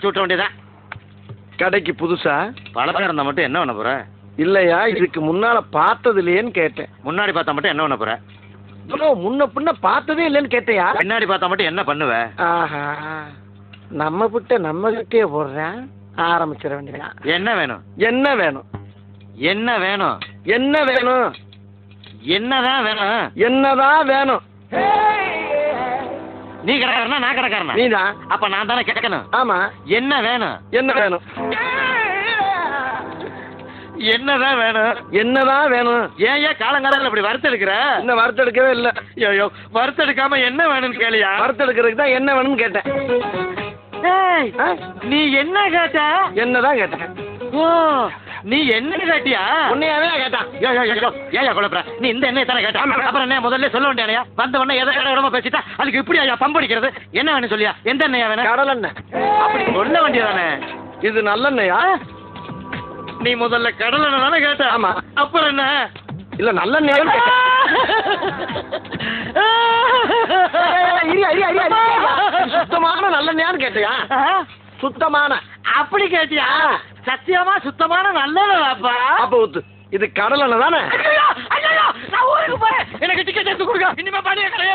சுட்ட வேண்டியதான். கடைக்கு புதுசா பழக்கம் இருந்தா மட்டும் என்ன பண்ண போற? இல்லையா, இதுக்கு முன்னால பார்த்தது இல்லையேன்னு கேட்டேன். முன்னாடி பார்த்தா மட்டும் என்ன பண்ண போற? முன்ன பின்ன பார்த்ததே இல்லைன்னு கேட்டையா? பின்னாடி பார்த்தா மட்டும் என்ன பண்ணுவ? ஆஹா, நம்ம கிட்ட நம்ம கிட்டே போடுறேன். ஆரம்பிச்சிட வேண்டியதான். என்ன வேணும்? என்ன வேணும்? என்ன வேணும்? என்ன வேணும்? என்னதான் வேணும்? என்னதான் வேணும்? நீ கடைக்காரனா நான் கடைக்காரனா? நீதான். அப்ப நான் தானே கேட்கணும். ஆமா. என்ன வேணும்? என்ன வேணும்? என்னதான் வேணும்? என்னதான் வேணும்? ஏன் காலங்காலத்துல இப்படி வறுத்தெடுக்கிற? இன்னும் வறுத்தெடுக்கவே இல்ல. ஐயோ, வறுத்தெடுக்காம என்ன வேணும்னு கேளியா? வறுத்தெடுக்கிறதுக்கு தான் என்ன வேணும்னு கேட்டேன். ஏய், நீ என்ன கேட்ட? என்னதான் கேட்டேன். ஓ, நீ என்ன கேட்டியா? உன்னையாவே கேட்டான். ஏயா குழப்பற? நீ இந்த எண்ணெய் தானே கேட்ட? அப்புறம் என்ன முதல்ல சொல்ல வேண்டியா? வந்த உடனே எதை இடமா பேசிட்டா அதுக்கு இப்படி ஐயா பம்படிக்கிறது? என்ன வேணும் சொல்லியா? எந்த எண்ணெயா வேணும்? கடல் எண்ணெய். அப்படி சொல்ல வேண்டியதானே. இது நல்லெண்ணெயா? நீ முதல்ல கடல் எண்ணெய் தானே கேட்ட? ஆமா. அப்புறம் என்ன? இல்ல நல்லெண்ணெயா கேட்டேன். சுத்தமான நல்லெண்ணெயான்னு கேட்டியா? சுத்தமான. அப்படி கேட்டியா? சத்தியமா சுத்தமான நல்லதாப்பா. அப்ப ஊத்து. இது கடல் எண்ணெய் தானே? நான் ஊருக்கு போறேன். எனக்கு டிக்கெட் எடுத்து கொடுங்க. இனிமே பாடிய கடையை